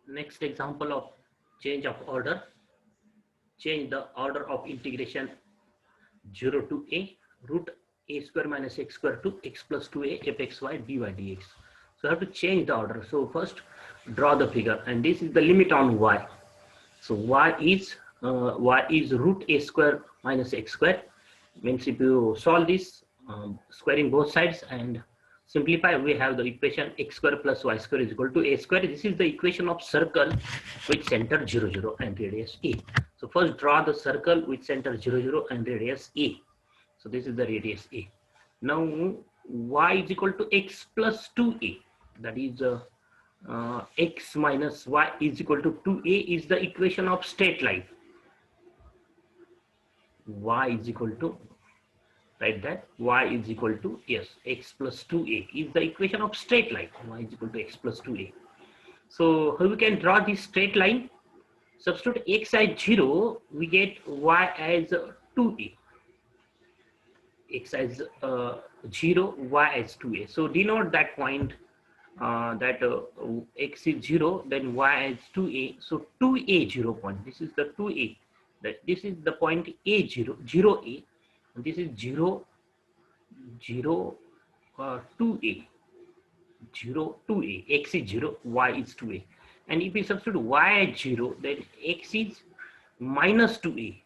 Next example of change of order. Change the order of integration 0 to a root a square minus x square to x plus 2a fxy dy dx. So I have to change the order. So first draw the figure, and this is the limit on y. So y is root a square minus x square. Means if you solve this, squaring both sides and simplify, we have the equation x square plus y square is equal to a square. This is the equation of circle with center 0 0 and radius a. So first draw the circle with center 0 0 and radius a. So this is the radius a. Now y is equal to x plus 2a, that is x minus y is equal to 2a is the equation of straight line. Y is equal to, write that, y is equal to, yes, x plus 2a is the equation of straight line. Y is equal to x plus 2a. So how we can draw this straight line? Substitute x as 0, we get y as 2a. X as 0, y as 2a. So denote that point, that x is 0, then y is 2a. So 2a 0 point. This is the 2a. This is the point a 0, 0a. And this is 0, 0, 2a. 0, 2a. X is 0, y is 2a. And if we substitute y as 0, then x is minus 2a.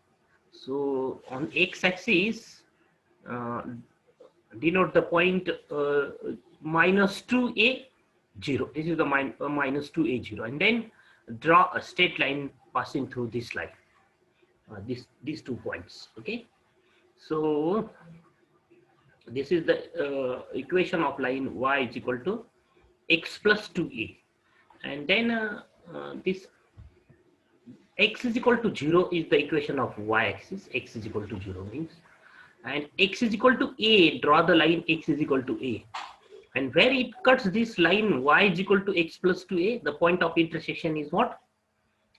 So on x axis, denote the point minus 2a 0. This is the minus 2a 0, and then draw a straight line passing through this line, these 2 points. Okay, so this is the equation of line y is equal to x plus 2a, and then this x is equal to 0 is the equation of y axis. X is equal to 0 means, and x is equal to a, draw the line x is equal to a, and where it cuts this line y is equal to x plus 2a, the point of intersection is what?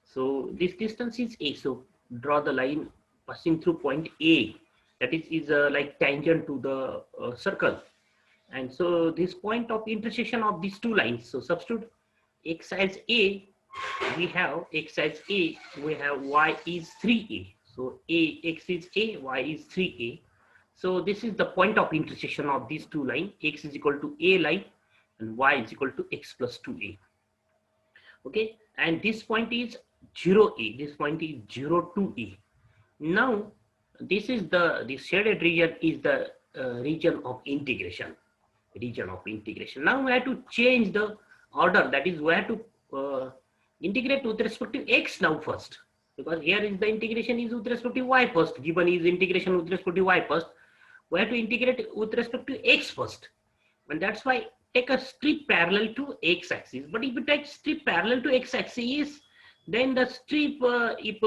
So this distance is a, so draw the line passing through point a, that is like tangent to the circle. And so this point of intersection of these 2 lines, so substitute x as a, we have x as a, we have y is 3a. So x is a, y is 3a. So this is the point of intersection of these 2 lines. X is equal to a line and y is equal to x plus 2a. Okay, and this point is 0a, this point is 0 2a. Now this is the shaded region is the region of integration. Now we have to change the order, that is we have to integrate with respect to x now first, because here is the integration is with respect to y first, given is integration with respect to y first, we have to integrate with respect to x first, and that's why take a strip parallel to x axis. But if you take strip parallel to x axis, then the strip, if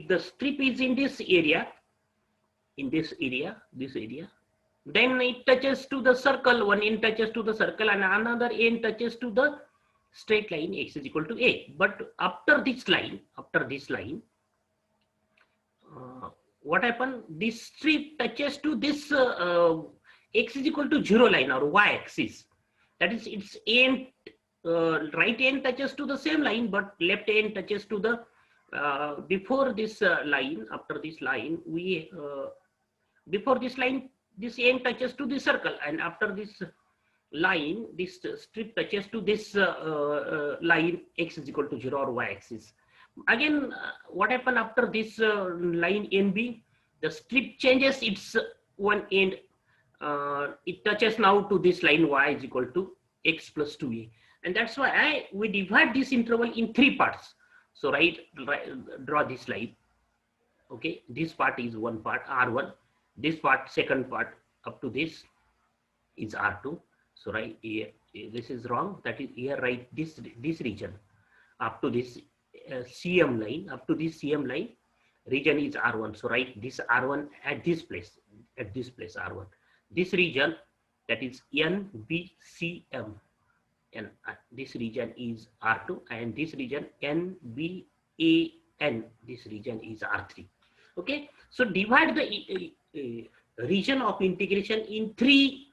the strip is in this area, then it touches to the circle, one end touches to the circle and another end touches to the straight line x is equal to a. But after this line, what happened? This strip touches to this x is equal to 0 line or y axis. That is, its end, right end touches to the same line, but left end touches to the before this line. After this line, we before this line, this end touches to the circle, and after this line, this strip touches to this line x is equal to 0 or y axis. Again, what happened after this line NB? The strip changes its one end. It touches now to this line y is equal to x plus 2a, and that's why we divide this interval in 3 parts. So draw this line. Okay, this part is one part R1. This part, second part, up to this is R2. So right here, this is wrong. That is here, right? This region up to this CM line, region is R1. So write this R1 at this place R1. This region, that is NBCM, and this region is R2, and this region NBAN, this region is R3. Okay, so divide the region of integration in 3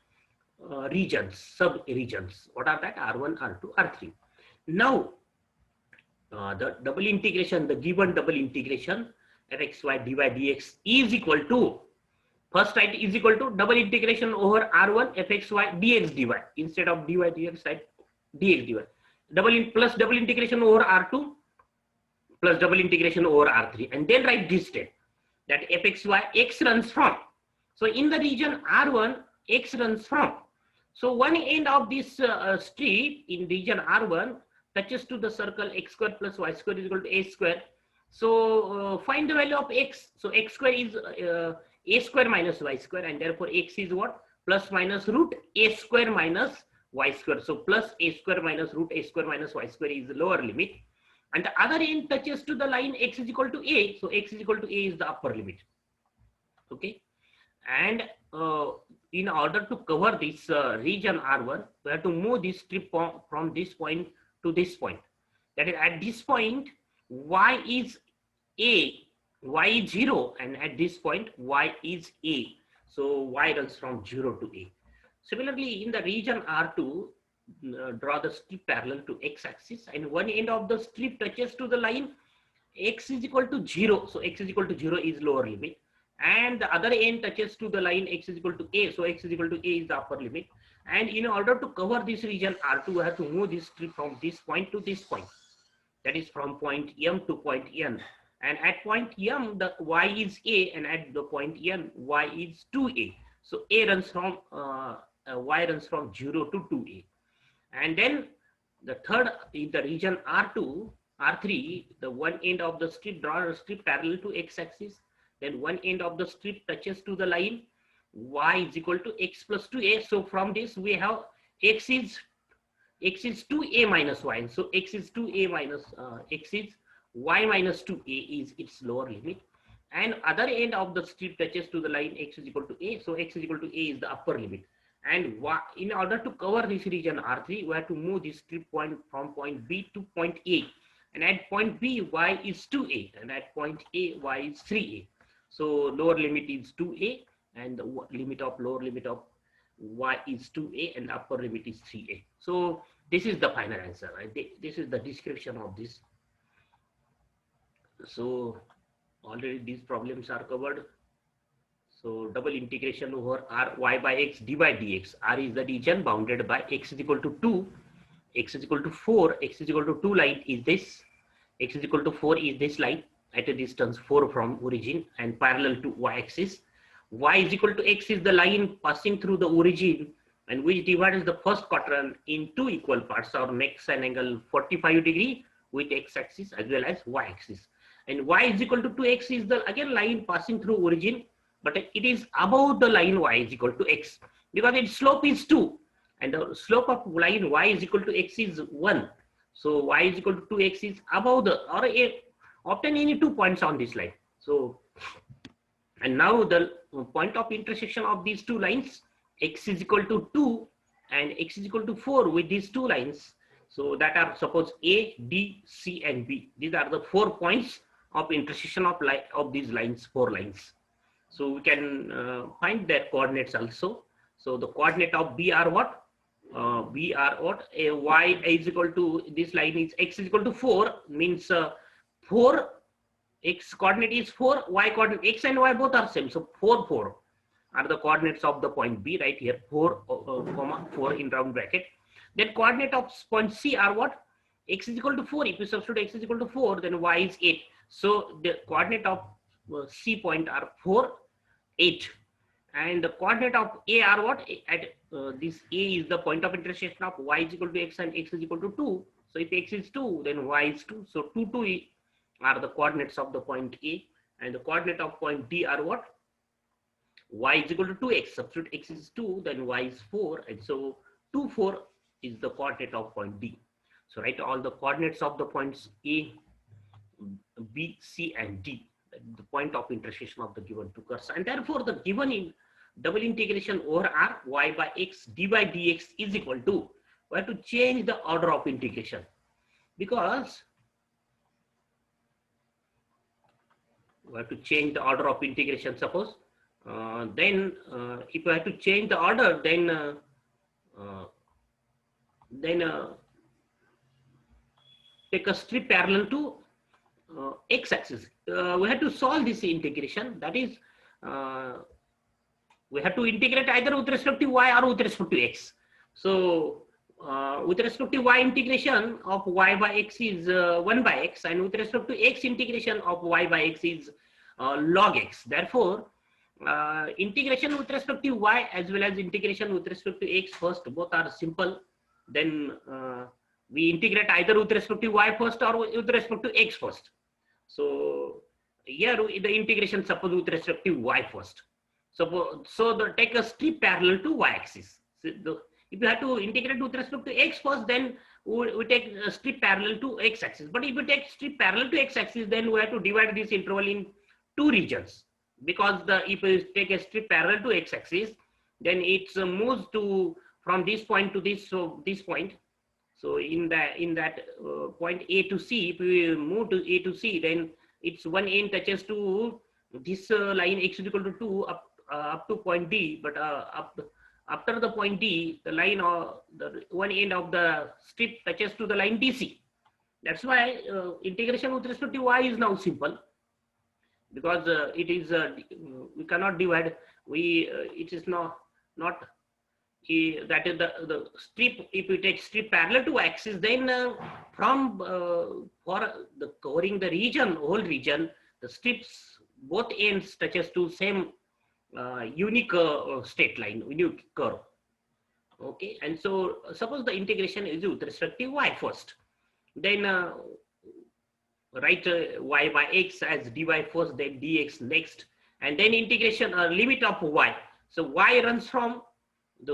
regions, sub regions. What are that? R1, R2, R3. Now the double integration, the given double integration fxy dy dx is equal to, first write is equal to double integration over r1 fxy dx dy, instead of dy dx write dx dy, plus double integration over r2 plus double integration over r3, and then write this step that fxy x runs from. So in the region r1 x runs from, so one end of this strip in region r1 touches to the circle x square plus y square is equal to a square. So find the value of x. So x square is a square minus y square, and therefore x is what? Plus minus root a square minus y square. So plus a square minus root a square minus y square is the lower limit, and the other end touches to the line x is equal to a. So x is equal to a is the upper limit. Okay, and in order to cover this region R1, we have to move this strip from this point to this point. That is, at this point, y is a, y is 0, and at this point, y is a. So y runs from 0 to a. Similarly, in the region R2, draw the strip parallel to x-axis, and one end of the strip touches to the line x is equal to 0. So x is equal to 0 is lower limit, and the other end touches to the line x is equal to a. So x is equal to a is the upper limit. And in order to cover this region R2, we have to move this strip from this point to this point. That is from point M to point N. And at point M, the y is a, and at the point N, y is 2a. So a runs from y runs from 0 to 2a. And then the third, in the region R2, R3, the one end of the strip, draw a strip parallel to x-axis. Then one end of the strip touches to the line y is equal to x plus 2a. So from this we have x is 2a minus y. So x is 2a minus x is y minus 2a is its lower limit. And other end of the strip touches to the line x is equal to a. So x is equal to a is the upper limit. And in order to cover this region R3, we have to move this strip point from point B to point A. And at point B, y is 2a, and at point A, y is 3a. So lower limit is 2a, and the limit of lower limit of y is 2a, and upper limit is 3a. So this is the final answer. Right? This is the description of this. So already these problems are covered. So double integration over r y by x dy dx. R is the region bounded by x is equal to 2, x is equal to 4, x is equal to 2 line is this, x is equal to 4 is this line at a distance 4 from origin and parallel to y-axis. Y is equal to x is the line passing through the origin and which divides the first quadrant in two equal parts or makes an angle 45 degree with x-axis as well as y-axis. And y is equal to 2x is the again line passing through origin, but it is above the line y is equal to x because its slope is 2 and the slope of line y is equal to x is 1. So y is equal to 2x is above the or obtain any 2 points on this line. So and now the point of intersection of these two lines, x is equal to 2 and x is equal to 4 with these two lines. So that are suppose A, D, C and B. These are the 4 points of intersection of these lines, 4 lines. So we can find their coordinates also. So the coordinate of B are what? B are what? Y is equal to, this line is x is equal to 4 means 4, x coordinate is 4, y coordinate, x and y both are same. So 4, 4 are the coordinates of the point B right here, 4, comma 4 in round bracket. Then coordinate of point C are what? X is equal to 4. If you substitute x is equal to 4, then y is 8. So the coordinate of C point are 4, 8. And the coordinate of A are what? At this A is the point of intersection of y is equal to x and x is equal to 2. So if x is 2, then y is 2. So 2, 2 are the coordinates of the point A. And the coordinate of point D are what? Y is equal to 2x. Substitute x is 2, then y is 4. And so 2, 4 is the coordinate of point D. So write all the coordinates of the points A, B, C, and D, the point of intersection of the given two curves. And therefore, the given in double integration over R, y by x, dy dx is equal to, we have to change the order of integration because we have to change the order of integration. Suppose then if we have to change the order, then take a strip parallel to x-axis. We have to solve this integration. That is, we have to integrate either with respect to y or with respect to x. So with respect to y, integration of y by x is 1 by x, and with respect to x, integration of y by x is log x. Therefore, integration with respect to y as well as integration with respect to x first, both are simple. Then we integrate either with respect to y first or with respect to x first. So here the integration, suppose with respect to y first. So take a strip parallel to y-axis. So if you have to integrate with respect to x first, then we take a strip parallel to x-axis. But if you take strip parallel to x-axis, then we have to divide this interval in two regions, because if you take a strip parallel to x-axis, then it moves to from this point to this, so this point. So in that point A to C, if we move to A to C, then its one end touches to this line x is equal to 2 up to point D, but after the point D, the line or the one end of the strip touches to the line DC. That's why integration with respect to y is now simple, because it is we cannot divide. It is not that is the strip. If we take strip parallel to axis, then from for the covering the region, whole region, the strips both ends touches to same unique straight line, unique curve. Okay, and so suppose the integration is with respect to y first, then write y by x as dy first, then dx next, and then integration limit of y. So y runs from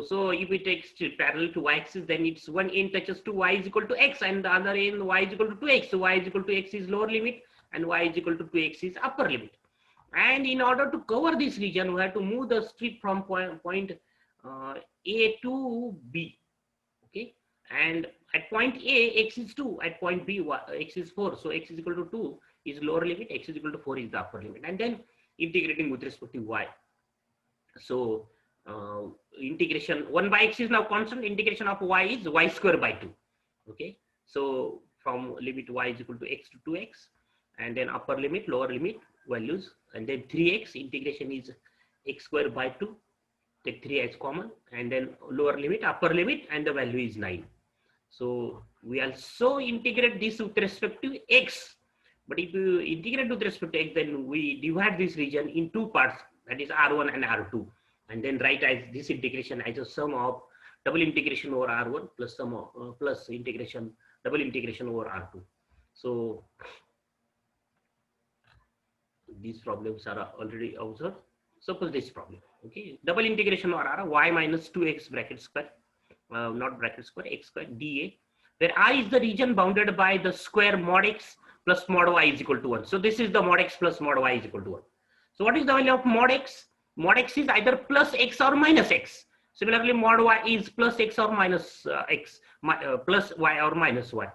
so if we take parallel to y-axis, then it's one end touches to y is equal to x, and the other end y is equal to 2x. So y is equal to x is lower limit, and y is equal to 2x is upper limit. And in order to cover this region, we have to move the strip from point A to B. Okay, and at point A, x is 2. At point B, x is 4. So x is equal to 2 is lower limit. X is equal to 4 is the upper limit. And then integrating with respect to y. So integration 1 by x is now constant. Integration of y is y square by 2. Okay, so from limit y is equal to x to 2x, and then upper limit, lower limit values, and then 3x, integration is x square by 2, take 3 as common, and then lower limit, upper limit, and the value is 9. So we also integrate this with respect to x, but if you integrate with respect to x, then we divide this region in two parts, that is R1 and R2, and then write as this integration as a sum of double integration over R1 plus sum of, plus integration double integration over R2. So these problems are already observed. Suppose this problem, okay, double integration over R, y minus 2x bracket square, not bracket square, x square dA, where R is the region bounded by the square mod x plus mod y is equal to 1. So this is the mod x plus mod y is equal to 1. So what is the value of mod x? Mod x is either plus x or minus x. Similarly, mod y is plus x or minus x, plus y or minus y.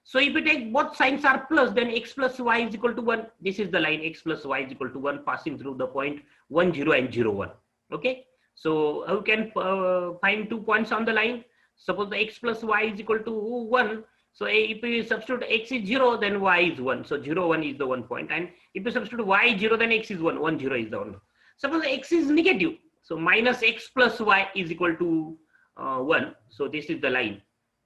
So if we take both signs are plus, then x plus y is equal to 1. This is the line x plus y is equal to 1 passing through the point 1, 0 and 0, 1. Okay. So how can find 2 points on the line? Suppose the x plus y is equal to 1. So if we substitute x is 0, then y is 1. So 0, 1 is the 1 point. And if we substitute y is 0, then x is 1. 1, 0 is the 1. Suppose x is negative. So minus x plus y is equal to 1. So this is the line.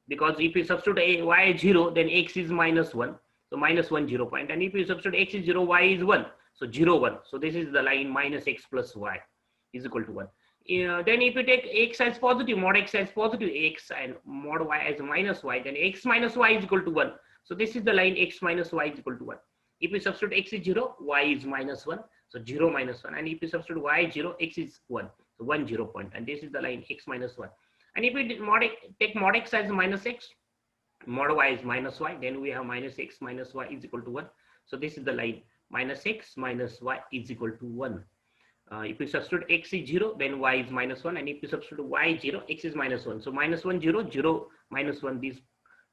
Because if you substitute y is 0, then x is minus 1. So minus 1, 0 point. And if you substitute x is 0, y is 1. So 0, 1. So this is the line minus x plus y is equal to 1. Then if you take x as positive, mod x as positive x and mod y as minus y, then x minus y is equal to 1. So this is the line x minus y is equal to 1. If you substitute x is 0, y is minus 1. So 0 minus 1. And if you substitute y is 0, x is 1. So 1, 0 point. And this is the line x minus 1. And if we take mod x as minus x, mod y is minus y, then we have minus x minus y is equal to 1. So this is the line minus x minus y is equal to 1. If you substitute x is 0, then y is minus 1. And if you substitute y is 0, x is minus 1. So minus 1, 0, 0, minus 1, these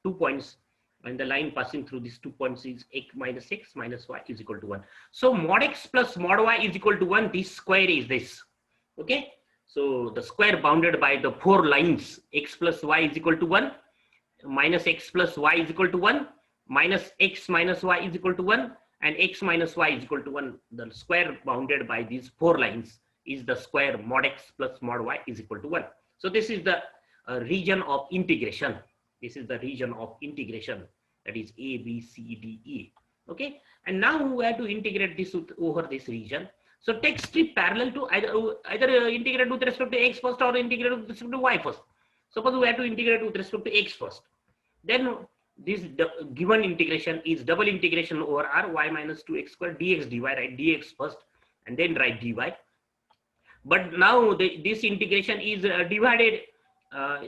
2 points. And the line passing through these 2 points is x minus y is equal to 1. So mod x plus mod y is equal to 1. This square is this. Okay. So the square bounded by the 4 lines, x plus y is equal to 1, minus x plus y is equal to 1, minus x minus y is equal to 1, and x minus y is equal to 1. The square bounded by these 4 lines is the square mod x plus mod y is equal to 1. So this is the region of integration. This is the region of integration, that is A, B, C, D, E. Okay, and now we have to integrate this over this region. So take strip parallel to either integrate with respect to x first or integrate with respect to y first. Suppose we have to integrate with respect to x first. Then this given integration is double integration over r y minus 2x squared dx dy, right? Dx first and then write dy. But now this integration is divided,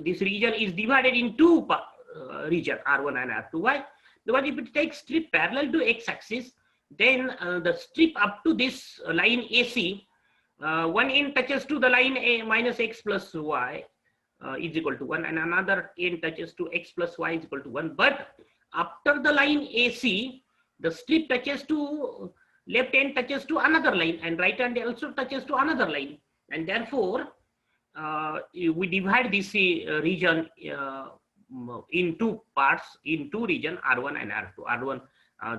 this region is divided in two region, r1 and r2. Why? Because if it takes strip parallel to x-axis, then the strip up to this line AC, one end touches to the line a minus x plus y is equal to 1, and another end touches to x plus y is equal to 1. But after the line AC, the strip touches to left end touches to another line, and right hand also touches to another line, and therefore we divide this region in two parts, in two region, r1 and r2. R1,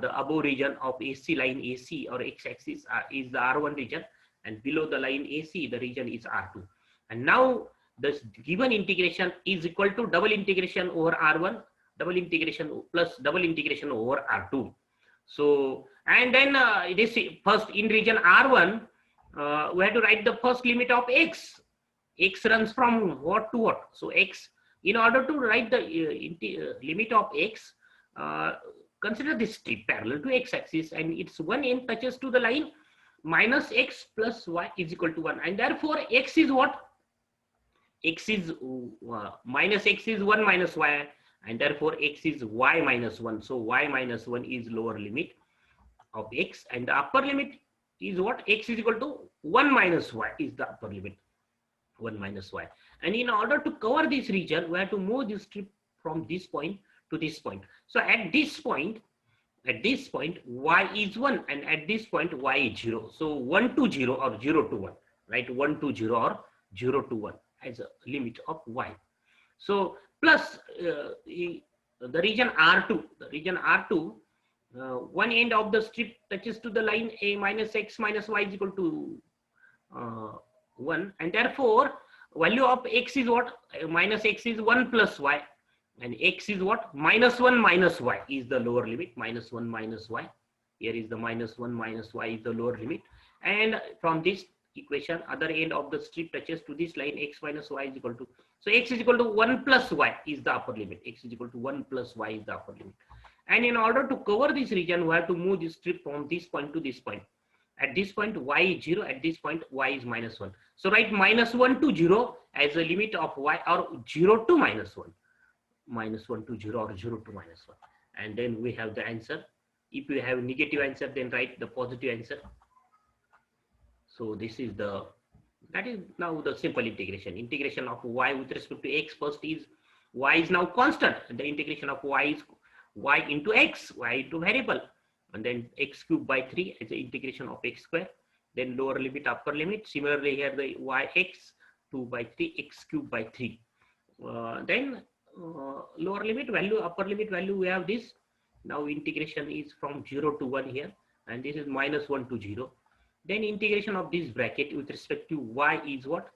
the above region of AC line AC or x-axis is the r1 region, and below the line AC the region is r2. And now this given integration is equal to double integration over r1, double integration plus double integration over r2. So, and then this first in region r1, we have to write the first limit of x. X runs from what to what? So x, in order to write the limit of x, consider this strip parallel to x-axis, and its one end touches to the line minus x plus y is equal to 1, and therefore x is what? X is minus x is 1 minus y, and therefore x is y minus 1. So y minus 1 is lower limit of x, and the upper limit is what? X is equal to 1 minus y is the upper limit, 1 minus y. And in order to cover this region, we have to move this strip from this point to this point. So at this point y is 1, and at this point y is 0. So 1 to 0 or 0 to 1, right? 1 to 0 or 0 to 1 as a limit of y. So plus the region R2, one end of the strip touches to the line a minus x minus y is equal to 1, and therefore value of x is what? Minus x is 1 plus y, and x is what? Minus 1 minus y is the lower limit, minus 1 minus y. Here is the minus 1 minus y is the lower limit, and from this equation other end of the strip touches to this line x minus y is equal to, so x is equal to 1 plus y is the upper limit, x is equal to 1 plus y is the upper limit. And in order to cover this region, we have to move this strip from this point to this point. At this point y is 0, at this point y is minus 1. So write minus 1 to 0 as a limit of y, or 0 to minus 1, minus 1 to 0 or 0 to minus 1, and then we have the answer. If you have negative answer, then write the positive answer. So this is the, that is now the simple integration. Integration of y with respect to x first is, y is now constant. The integration of y is y into x, y into variable, and then x cubed by 3 as the integration of x square. Then lower limit, upper limit. Similarly here the y x 2 by 3 x cubed by 3. Then lower limit value, upper limit value, we have this. Now integration is from 0 to 1 here, and this is minus 1 to 0. Then integration of this bracket with respect to y is what?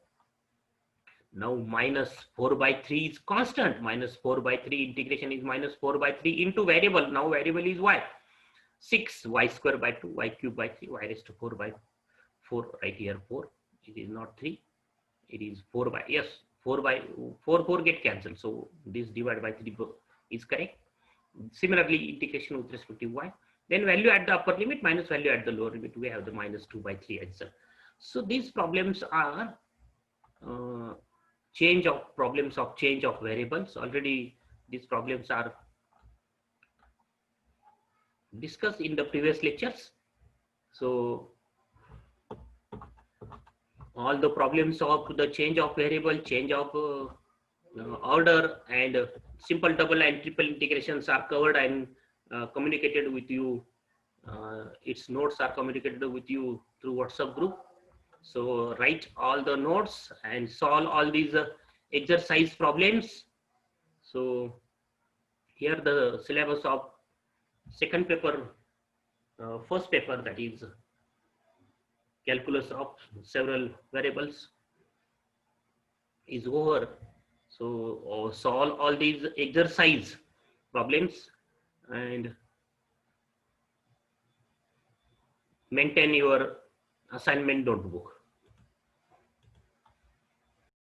Now minus 4 by 3 is constant. Minus 4 by 3 integration is minus 4 by 3 into variable. Now variable is y. 6 y square by 2 y cube by 3 y raised to 4 by 4. Right here 4. It is not 3. It is 4 by, yes, 4 by 4 get cancelled. So this divided by 3 is correct. Similarly integration with respect to y. Then value at the upper limit minus value at the lower limit. We have the minus 2 by 3 answer. So these problems are problems of change of variables. Already these problems are discussed in the previous lectures. So all the problems of the change of variable, change of order, and simple double and triple integrations are covered and communicated with you. Its notes are communicated with you through WhatsApp group. So write all the notes and solve all these exercise problems. So here the syllabus of second paper, first paper, that is calculus of several variables, is over. So solve all these exercise problems and maintain your assignment notebook.